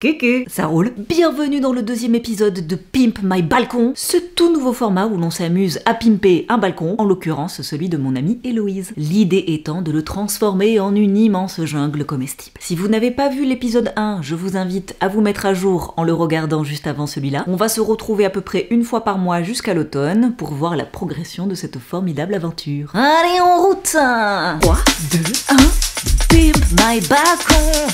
Coucou, ça roule. Bienvenue dans le deuxième épisode de Pimp My Balcon, ce tout nouveau format où l'on s'amuse à pimper un balcon, en l'occurrence celui de mon amie Héloïse. L'idée étant de le transformer en une immense jungle comestible. Si vous n'avez pas vu l'épisode 1, je vous invite à vous mettre à jour en le regardant juste avant celui-là. On va se retrouver à peu près une fois par mois jusqu'à l'automne pour voir la progression de cette formidable aventure. Allez, en route! 3, 2, 1, Pimp My Balcon!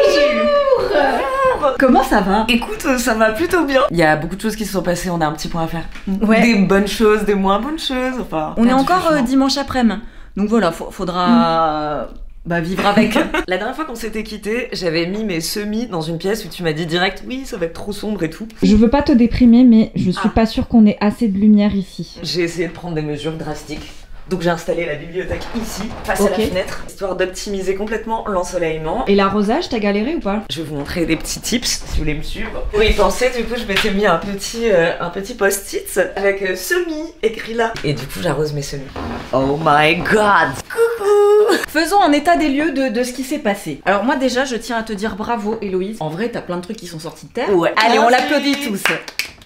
Bonjour. Comment ça va? Écoute, ça va plutôt bien. Il y a beaucoup de choses qui se sont passées, on a un petit point à faire. Ouais. Des bonnes choses, des moins bonnes choses, enfin... On est encore dimanche après-midi, donc voilà, faudra vivre avec. La dernière fois qu'on s'était quittés, j'avais mis mes semis dans une pièce où tu m'as dit direct, oui, ça va être trop sombre et tout. Je veux pas te déprimer, mais je suis pas sûre qu'on ait assez de lumière ici. J'ai essayé de prendre des mesures drastiques. Donc j'ai installé la bibliothèque ici, face à la fenêtre, histoire d'optimiser complètement l'ensoleillement. Et l'arrosage, t'as galéré ou pas? Je vais vous montrer des petits tips, si vous voulez me suivre. Pour y penser, du coup, je m'étais mis un petit post-it avec semis écrit là. Et du coup, j'arrose mes semis. Oh my god! Coucou! Faisons un état des lieux de ce qui s'est passé. Alors moi déjà, je tiens à te dire bravo Héloïse. En vrai, t'as plein de trucs qui sont sortis de terre. Ouais. Allez, on Merci. l'applaudit tous.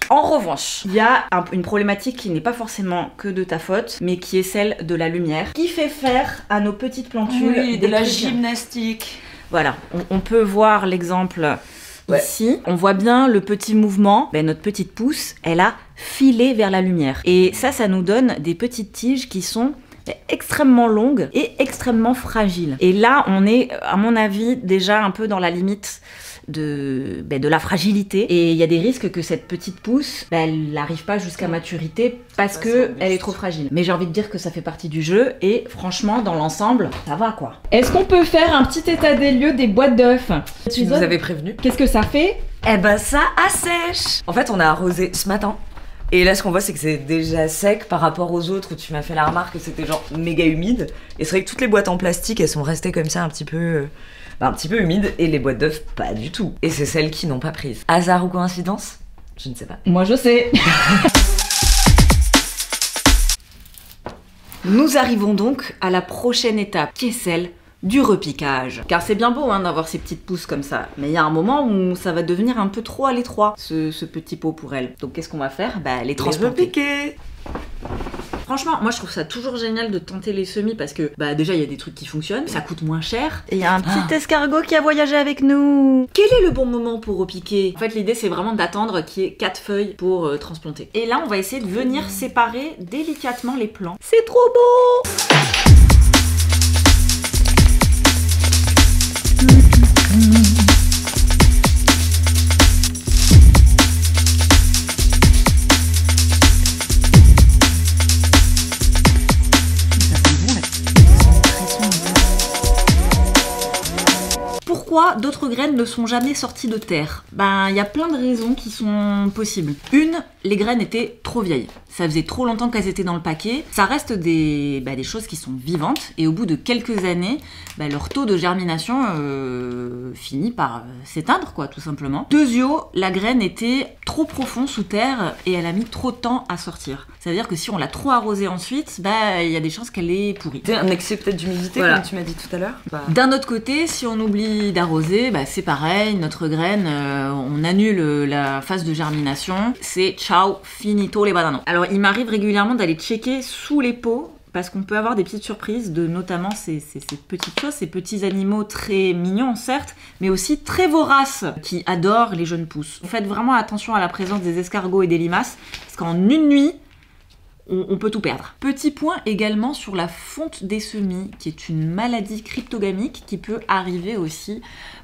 En revanche, il y a une problématique qui n'est pas forcément que de ta faute, mais qui est celle de la lumière, qui fait faire à nos petites plantules Oui, des de la trucs. gymnastique. Voilà, on peut voir l'exemple ici. On voit bien le petit mouvement. Notre petite pousse, elle a filé vers la lumière. Et ça nous donne des petites tiges qui sont extrêmement longues et extrêmement fragiles. Et là, on est, à mon avis, déjà un peu dans la limite de la fragilité, et il y a des risques que cette petite pousse elle n'arrive pas jusqu'à maturité parce que elle est trop fragile. Mais j'ai envie de dire que ça fait partie du jeu, et franchement dans l'ensemble ça va quoi. Est-ce qu'on peut faire un petit état des lieux des boîtes d'œufs? Tu nous avais prévenu. Qu'est-ce que ça fait? Eh ben ça assèche. En fait, on a arrosé ce matin. Et là, ce qu'on voit, c'est que c'est déjà sec par rapport aux autres où tu m'as fait la remarque que c'était genre méga humide. Et c'est vrai que toutes les boîtes en plastique, elles sont restées comme ça un petit peu humides, et les boîtes d'œufs, pas du tout. Et c'est celles qui n'ont pas prise. Hasard ou coïncidence? Je ne sais pas. Moi je sais. Nous arrivons donc à la prochaine étape, qui est celle du repiquage. Car c'est bien beau d'avoir ces petites pousses comme ça, mais il y a un moment où ça va devenir un peu trop à l'étroit, ce petit pot pour elle. Donc qu'est-ce qu'on va faire? Les transplanter. Repiquer. Franchement, moi je trouve ça toujours génial de tenter les semis parce que déjà il y a des trucs qui fonctionnent, ça coûte moins cher, et il y a un petit escargot qui a voyagé avec nous. Quel est le bon moment pour repiquer? En fait l'idée c'est vraiment d'attendre qu'il y ait 4 feuilles pour transplanter. Et là on va essayer de venir séparer délicatement les plants. C'est trop beau! Pourquoi d'autres graines ne sont jamais sorties de terre? Il y a plein de raisons qui sont possibles. Une, les graines étaient trop vieilles. Ça faisait trop longtemps qu'elles étaient dans le paquet. Ça reste des choses qui sont vivantes, et au bout de quelques années, leur taux de germination finit par s'éteindre, quoi, tout simplement. Deuxio, la graine était trop profond sous terre et elle a mis trop de temps à sortir. Ça veut dire que si on l'a trop arrosée ensuite, il y a des chances qu'elle est pourrie. C'est un excès peut-être d'humidité, Voilà. comme tu m'as dit tout à l'heure. D'un autre côté, si on oublie d'arroser, c'est pareil, notre graine, on annule la phase de germination, c'est ciao, finito les bananos. Alors il m'arrive régulièrement d'aller checker sous les pots, parce qu'on peut avoir des petites surprises de notamment ces petites choses, ces petits animaux très mignons certes, mais aussi très voraces, qui adorent les jeunes pousses. Faites vraiment attention à la présence des escargots et des limaces, parce qu'en une nuit, on peut tout perdre. Petit point également sur la fonte des semis, qui est une maladie cryptogamique qui peut arriver aussi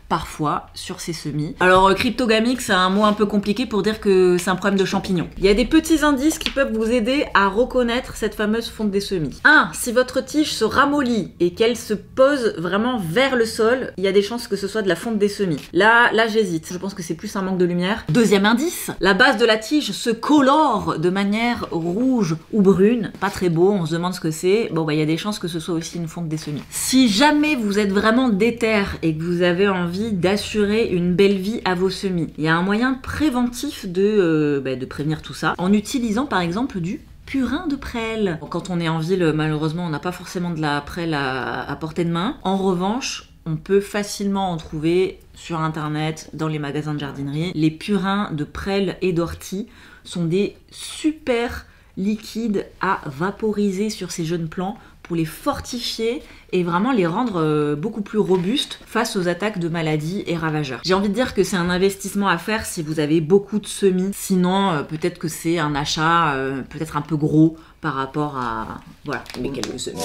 parfois sur ces semis. Alors cryptogamique, c'est un mot un peu compliqué pour dire que c'est un problème de champignons. Il y a des petits indices qui peuvent vous aider à reconnaître cette fameuse fonte des semis. 1. Si votre tige se ramollit et qu'elle se pose vraiment vers le sol, il y a des chances que ce soit de la fonte des semis. Là j'hésite. Je pense que c'est plus un manque de lumière. Deuxième indice, la base de la tige se colore de manière rouge ou brune. Pas très beau, on se demande ce que c'est. Il y a des chances que ce soit aussi une fonte des semis. Si jamais vous êtes vraiment déter et que vous avez envie d'assurer une belle vie à vos semis, il y a un moyen préventif de prévenir tout ça en utilisant par exemple du purin de prêle. Quand on est en ville, malheureusement, on n'a pas forcément de la prêle à portée de main. En revanche, on peut facilement en trouver sur internet, dans les magasins de jardinerie. Les purins de prêle et d'ortie sont des super liquides à vaporiser sur ces jeunes plants pour les fortifier et vraiment les rendre beaucoup plus robustes face aux attaques de maladies et ravageurs. J'ai envie de dire que c'est un investissement à faire si vous avez beaucoup de semis. Sinon, peut-être que c'est un achat peut-être un peu gros par rapport à... Voilà, mais quelques semis.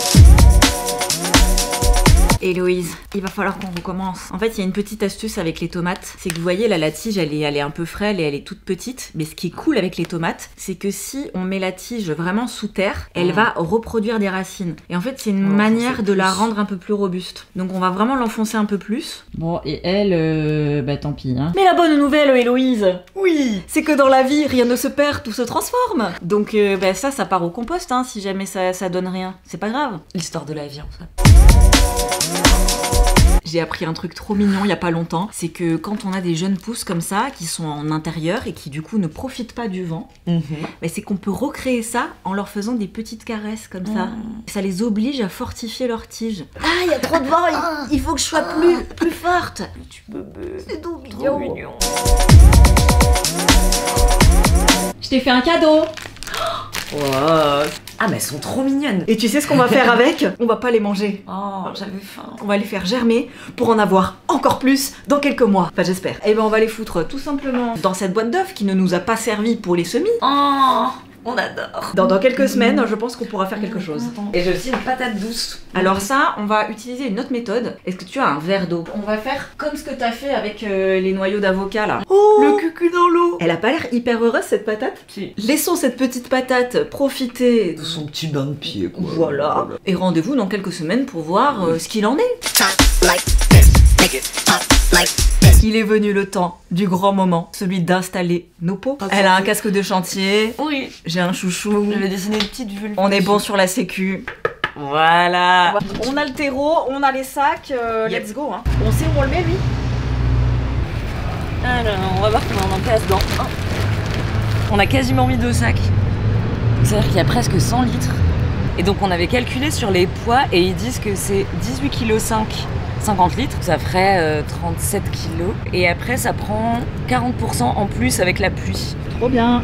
Héloïse, il va falloir qu'on recommence. En fait, il y a une petite astuce avec les tomates. C'est que vous voyez, là, la tige, elle est un peu frêle et elle est toute petite. Mais ce qui est cool avec les tomates, c'est que si on met la tige vraiment sous terre, elle va reproduire des racines. Et en fait, c'est une manière de la rendre un peu plus robuste. Donc, on va vraiment l'enfoncer un peu plus. Bon, et elle, bah tant pis, hein. Mais la bonne nouvelle, Héloïse, Oui. c'est que dans la vie, rien ne se perd, tout se transforme. Donc, bah, ça part au compost, hein, si jamais ça donne rien. C'est pas grave. L'histoire de la vie, en fait. J'ai appris un truc trop mignon il y a pas longtemps, c'est que quand on a des jeunes pousses comme ça, qui sont en intérieur et qui du coup ne profitent pas du vent, bah, c'est qu'on peut recréer ça en leur faisant des petites caresses comme ça. Ça les oblige à fortifier leur tige. Ah, il y a trop de vent, il faut que je sois plus forte. Tu bébé. C'est tout Trop mignon. Je t'ai fait un cadeau. Wow. Ah mais elles sont trop mignonnes. Et tu sais ce qu'on va faire avec? On va pas les manger. Oh, j'avais faim. On va les faire germer pour en avoir encore plus dans quelques mois. Enfin, j'espère. Et ben, on va les foutre tout simplement dans cette boîte d'œufs qui ne nous a pas servi pour les semis. Oh, on adore. Dans quelques semaines, je pense qu'on pourra faire quelque chose. Et j'ai aussi une patate douce. Alors ça, on va utiliser une autre méthode. Est-ce que tu as un verre d'eau? On va faire comme ce que t'as fait avec les noyaux d'avocat là. Oh, le cucu dans l'eau. Elle a pas l'air hyper heureuse cette patate? Si. Laissons cette petite patate profiter De son petit bain de pied, quoi. Voilà. Et rendez-vous dans quelques semaines pour voir ce qu'il en est. Il est venu le temps du grand moment, celui d'installer nos pots. Elle a un casque de chantier. Oui. J'ai un chouchou. J'avais dessiné une petite vulve. On est bon sur la sécu. Voilà. On a le terreau, on a les sacs. Let's go. Hein. On sait où on le met lui? Alors, on va voir comment on en place dans un. On a quasiment mis 2 sacs. C'est-à-dire qu'il y a presque 100 litres. Et donc on avait calculé sur les poids et ils disent que c'est 18,5 kg, 50 litres. Ça ferait 37 kg. Et après ça prend 40% en plus avec la pluie. Trop bien.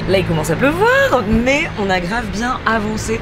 Là il commence à pleuvoir, mais on a grave bien avancé.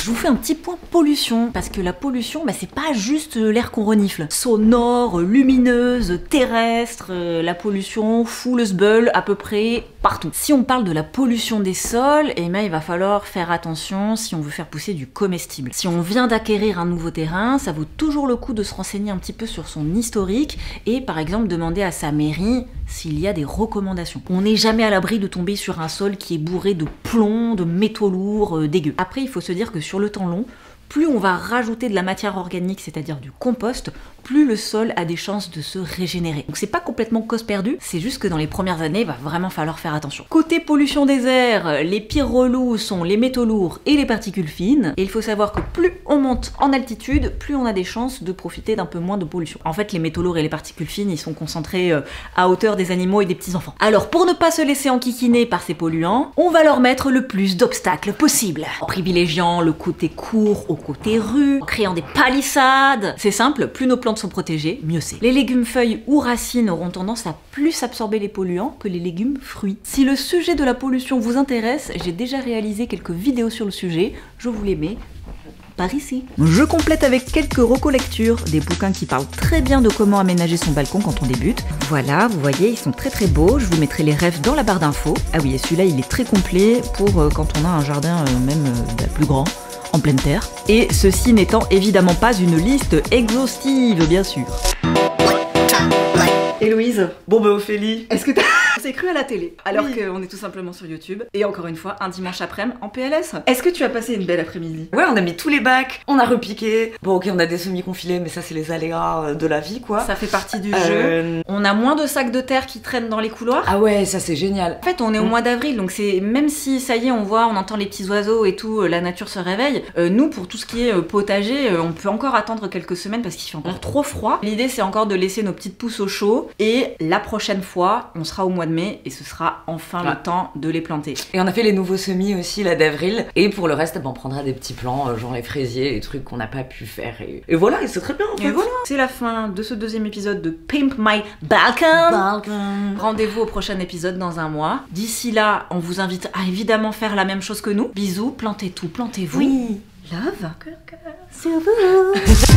Je vous fais un petit point pollution, parce que la pollution, bah, c'est pas juste l'air qu'on renifle. Sonore, lumineuse, terrestre, la pollution fout le sbeul à peu près partout. Si on parle de la pollution des sols, eh ben, il va falloir faire attention si on veut faire pousser du comestible. Si on vient d'acquérir un nouveau terrain, ça vaut toujours le coup de se renseigner un petit peu sur son historique et par exemple demander à sa mairie s'il y a des recommandations. On n'est jamais à l'abri de tomber sur un sol qui est bourré de plomb, de métaux lourds, dégueux. Après, il faut se dire que sur le temps long, plus on va rajouter de la matière organique, c'est-à-dire du compost, plus le sol a des chances de se régénérer. Donc c'est pas complètement cause perdue, c'est juste que dans les premières années, il va vraiment falloir faire attention. Côté pollution des airs, les pires relous sont les métaux lourds et les particules fines. Et il faut savoir que plus on monte en altitude, plus on a des chances de profiter d'un peu moins de pollution. En fait, les métaux lourds et les particules fines, ils sont concentrés à hauteur des animaux et des petits-enfants. Alors pour ne pas se laisser enquiquiner par ces polluants, on va leur mettre le plus d'obstacles possible. En privilégiant le côté court au côté rue, en créant des palissades. C'est simple, plus nos plantes sont protégées, mieux c'est. Les légumes feuilles ou racines auront tendance à plus absorber les polluants que les légumes fruits. Si le sujet de la pollution vous intéresse, j'ai déjà réalisé quelques vidéos sur le sujet, je vous les mets par ici. Je complète avec quelques recolectures, des bouquins qui parlent très bien de comment aménager son balcon quand on débute. Voilà, vous voyez, ils sont très très beaux, je vous mettrai les refs dans la barre d'infos. Ah oui, et celui-là il est très complet pour quand on a un jardin plus grand, en pleine terre. Et ceci n'étant évidemment pas une liste exhaustive, bien sûr. Héloïse, Bon bah Ophélie, est-ce que C'est cru à la télé, alors qu'on est tout simplement sur YouTube. Et encore une fois, un dimanche après-midi en PLS. Est-ce que tu as passé une belle après-midi? Ouais, on a mis tous les bacs, on a repiqué. Bon, ok, on a des semis-confilés, mais ça, c'est les aléas de la vie, quoi. Ça fait partie du jeu. On a moins de sacs de terre qui traînent dans les couloirs. Ah ouais, ça, c'est génial. En fait, on est au mois d'avril, donc c'est même si ça y est, on entend les petits oiseaux et tout, la nature se réveille. Nous, pour tout ce qui est potager, on peut encore attendre quelques semaines parce qu'il fait encore trop froid. L'idée, c'est encore de laisser nos petites pousses au chaud. Et la prochaine fois, on sera au mois de mai et ce sera enfin le temps de les planter. Et on a fait les nouveaux semis aussi, là, d'avril. Et pour le reste, on prendra des petits plants, genre les fraisiers, les trucs qu'on n'a pas pu faire. Et voilà, et c'est très bien, en fait. Et voilà, c'est la fin de ce deuxième épisode de Pimp My Balcon. Rendez-vous au prochain épisode dans un mois. D'ici là, on vous invite à évidemment faire la même chose que nous. Bisous, plantez tout, plantez-vous. Oui. Love. Sur vous.